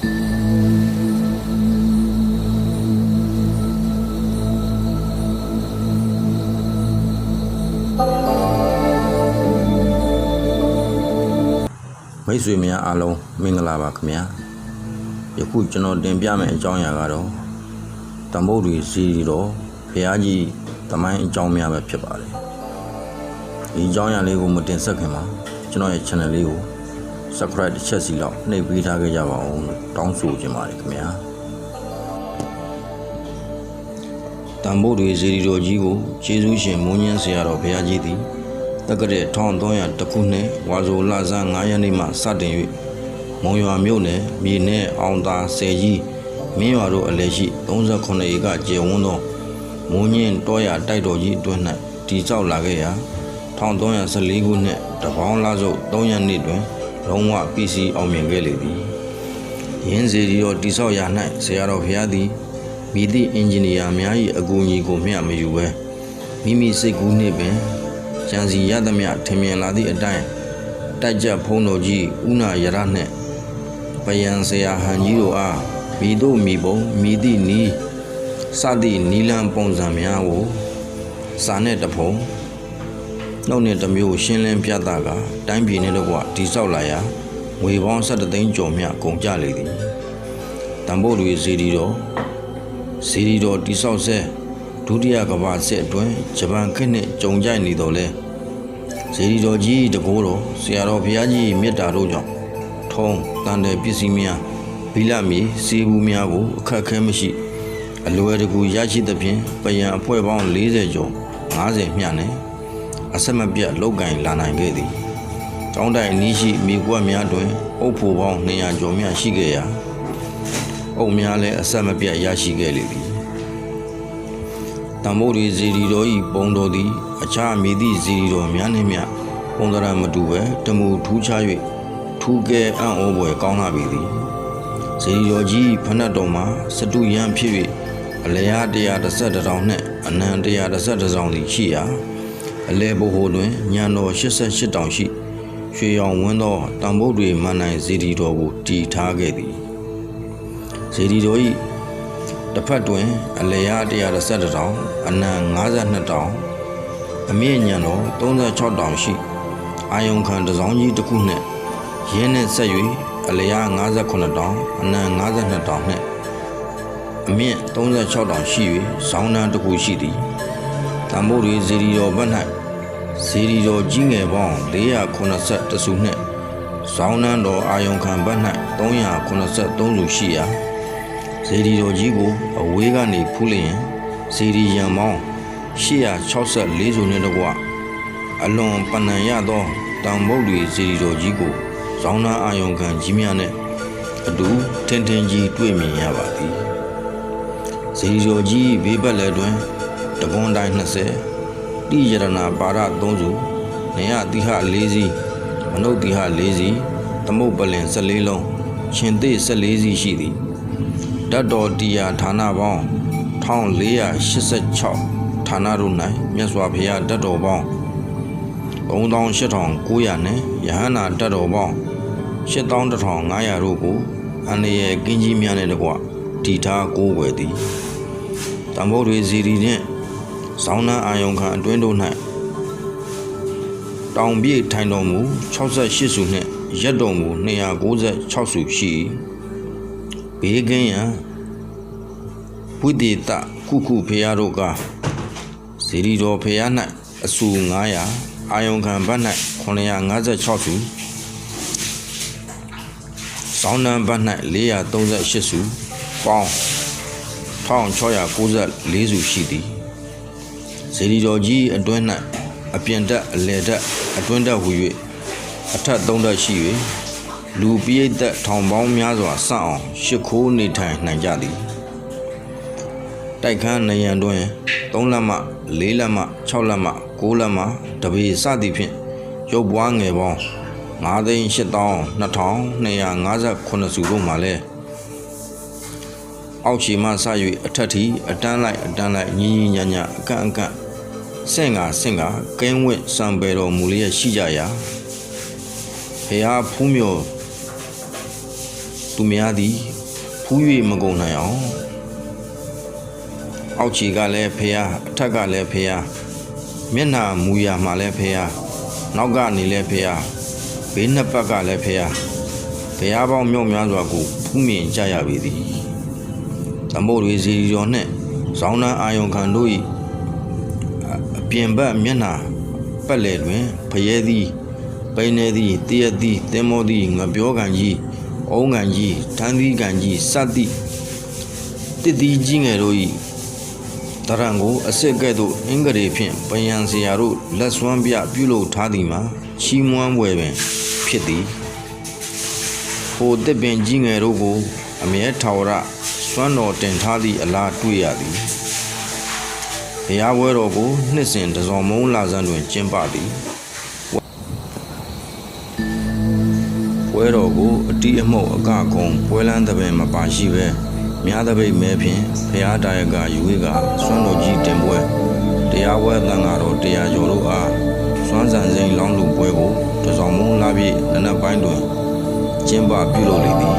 မိတ်ဆွေများအားလုံးမင်္ဂလာပါခင်ဗျာယခုကျွန်တော်တင်ပြမယ့်အကြောင်းအရာကတော့တန်ဖိုးတွေစီတော်ဖျားကြီးသမိုင်းအကြောင်းများပဲဖြစ်ပါတယ်ဒီအကြောင်းအရာလေးကိုမတင်ဆက်ခင်မှာကျွန်တော်ရဲ့ channel လေးကို subscribe တစ်ချက်စီလောက်နှိပ်ပေးထားခဲ့ကြပါဦးလို့တောင်းဆိုချင်ပါတယ်ခင်ဗျာတန်ဖိုးတွေစီတော်ကြီးကိုကျေးဇူးရှင်မိုးညင်းဆရာတော်ဘုရားကြီးသည်တက္ကရာ1300ခုနှစ်ဝါဆိုလဆန်း9ရက်နေ့မှစတင်၍မုံရွာမြို့နယ်မြေနယ်အောင်သာဆယ်ကြီးမင်းရွာတို့အလဲရှိ38ဧကကျယ်ဝန်းသောမိုးညင်းတောရတိုက်တော်ကြီးအတွင်း၌တည်ဆောက်လာခဲ့ရာ1314ခုနှစ်တပေါင်းလစုပ်3ရက်နေ့တွင်လုံးဝပြီးစီးအောင်မြင်ခဲ့လေသည်ယင်းစီရီတော်တည်ဆောက်ရာ၌ဆရာတော်ဘုရားသည်မိသည့်အင်ဂျင်နီယာများ၏အကူအညီကိုမျှမယူဘဲမိမိစိတ်ကူးနှင့်ပင်ကျန်စီရသမျှထင်မြင်လာသည့်အတိုင်းတိုက်ကြဖုံးတော်ကြီးဦးနာရရနှင့်ပယံဆရာဟန်ကြီးတို့အားမိတို့မိဘုံမိသည့်နီးစသည့်နီလန်းပုံစံများကိုစာနဲ့တဖုံနှုတ်နဲ့တစ်မျိုးရှင်းလင်းပြသကတိုင်းပြည်နှင့်တကွတိဆောက်လာရာငွေပေါင်း17သိန်းကျော်မြကုန်ကြလေသည်တန်ဖိုးတွေစီဒီတော်တိဆောက်ဆဲဒုတိယကမ္ဘာစစ်အတွင်းဂျပန်ခေတ်နှင့်ကြုံကြိုက်နေတော်လဲစေတီတော်ကြီးတကိုးတော်ဆရာတော်ဘုရားကြီးမြတ်တာတို့ကြောင့်ထုံးတန်တဲ့ပစ္စည်းများဘီလမီစီဘူးများကိုအခက်ခဲမရှိအလွယ်တကူရရှိသဖြင့်ပယံအဖွဲ့ပေါင်း40ကျော်50မျှနဲ့အဆက်မပြတ်လောက်ကင်လာနိုင်ခဲ့သည်ကျောင်းတိုင်အနီးရှိမိကွက်များတွင်အုပ်ဖို့ပေါင်း200ကျော်မျှရှိခဲ့ရာအုပ်များလည်းအဆက်မပြတ်ရရှိခဲ့လေသည်တန်ဖိုးတွေဇီရီတော်ဤပုံတော်သည်အခြားမိသည့်ဇီရီတော်များနှင့်မျှပုံသဏ္ဍာန်မတူပဲတမူထူးခြား၍ထူးကဲအံ့ဩဖွယ်ကောင်းလာပြီသည်ဇီရီတော်ကြီးဖဏတ်တော်မှာစတုရန်ဖြစ်၍အလျား111တောင်နှင့်အနံ111တောင်သည်ရှိရာအလဲဘိုဟိုတွင်ညံတော်88တောင်ရှိရွှေရောင်ဝန်းသောတန်ဖိုးတွေမန်နိုင်ဇီရီတော်ကိုတည်ထားခဲ့သည်ဇီရီတော်၏တစ်ဖက်တွင်အလျား111တောင်အနံ52တောင်အမြင့်ညံတော်36တောင်ရှိအာယုံခံတစောင်းကြီးတစ်ခုနှင့်ရင်းနှင့်ဆက်၍အလျား58တောင်အနံ52တောင်နှင့်အမြင့်36တောင်ရှိ၍ဇောင်းနှံတစ်ခုရှိသည်တန်ဖိုးတွေဇီရီတော်ဘက်၌ဇီရီတော်ကြီးငယ်ပေါင်း480စုနှင့်ဇောင်းနှံတော်အာယုံခံဘက်၌383စုရှိရာဇီရီတော်ကြီးကိုအဝေးကနေဖူးလျင်ဇီရီရံပေါင်း864စုနှင့်တကွအလွန်ပဏ္ဏရသောတန်ဖိုးတွေဇီရီတော်ကြီးကိုဇောင်းနှံအာယုံခံကြီးများနှင့်အတူထင်ထင်ကြီးတွေ့မြင်ရပါသည်ဇီရီတော်ကြီးဘေးပတ်လည်တွင်တကွန်တိုင်း20တိရဏပါရ3စုနေယတိဟ4စီးမနုဿိဟ4စီးသမုတ်ပလင်14လုံးရှင်သေ14စီးရှိသည်ဓာတ်တော်တရားဌာနပေါင်း1486ဌာနတို့၌မြတ်စွာဘုရားဓာတ်တော်ပေါင်း38,900နှင့်ယဟန္တာဓာတ်တော်ပေါင်း81,500တို့ကိုအန္တရာယ်ကင်းကြီးများနှင့်တကွတည်ထားကိုးကွယ်သည်တန်ဖိုးတွေဇီရီနှင့်ဇောင်းနှံအာယုံခံအတွင်းတို့၌တောင်ပြည့်ထိုင်တော်မူ68စုနှင့်ရက်တော်မူ296စုရှိဘေးကင်းရန်ဝိသေတခုခုဖျားတို့ကဇီရီတော်ဖျား၌အစု900အာယုံခံဘတ်၌956စုဇောင်းနှံဘတ်၌438စုပေါင်း1694စုရှိသည်ဇီရီတော်ကြီးအတွင်း၌အပြင်တက်အလယ်တက်အတွင်းတက်ဟူ၍အထက်3တက်ရှိ၍လူပိဋကထောင်ပေါင်းများစွာစအောင်ရှစ်ခိုးနေထိုင်နိုင်ကြသည်တိုက်ခန်းနယံတွင်3လက်မှ4လက်မှ6လက်မှ9လက်မှတပေစသည်ဖြင့်ရုပ်ပွားငယ်ပေါင်း9,82,259စုတို့မှလည်းအောက်ခြေမှစ၍အထက်ထိအတန်းလိုက်ညီညာညာအကန့်ဆင့်ကကင်းဝင့်စံပယ်တော်မူလျက်ရှိကြရာဖျားဖူးမြော်သူ သူများသည်ဖူး၍မကုန်နိုင်အောင်အောက်ခြေကလည်းဖះအထက်ကလည်းဖះမျက်နှာမူရာမှလည်းဖះနောက်ကနေလည်းဖះဘေးနှစ်ဘက်ကလည်းဖះဘုရားပေါင်းမြောက်များစွာကိုဖူးမြင်ကြရပေသည်တမို့တွေစီရီတော်နှင့်ဇောင်းနှန်းအာယုံခံတို့၏အပြင်ဘက်မျက်နှာပတ်လည်တွင်ဖရဲသည်ပိနေသည်တရက်သည်သင်္ဘောသည်ငပြောကန်ကြီးအုံးကန်ကြီးထန်းသီးကန်ကြီးစသည်တစ်သည်ကြီးငယ်တို့၏တရံကိုအစစ်ကဲ့သို့အင်္ဂရေဖြင့်ပယံစရာတို့လက်စွမ်းပြပြုလုပ်ထားသည်မှာချီးမွမ်းပွဲပင်ဖြစ်သည်ဟိုတစ်ပင်ကြီးငယ်တို့ကိုအမြဲထာဝရစွမ်းတော်တင်ထားသည့်အလားတွေ့ရသည်ဘုရားပွဲတော်ကိုနှစ်စဉ်တစော်မုံလာဆန်းတွင်ကျင်းပသည်ပွဲတော်ကိုအတိအမှုတ်အကကုံပွဲလန်းသဘင်မပါရှိပဲများသပိတ်မဲဖြင့်ဘုရားတာယကယူဝေကစွမ်းတော်ကြီးတင်ပွဲတရားပွဲသံဃာတော်တရားကျော်တို့အားစွမ်းစံစိန်လောင်းလူပွဲကိုတစော်မုံလာပြည့်နနက်ပိုင်းတွင်ကျင်းပပြုလုပ်လေသည်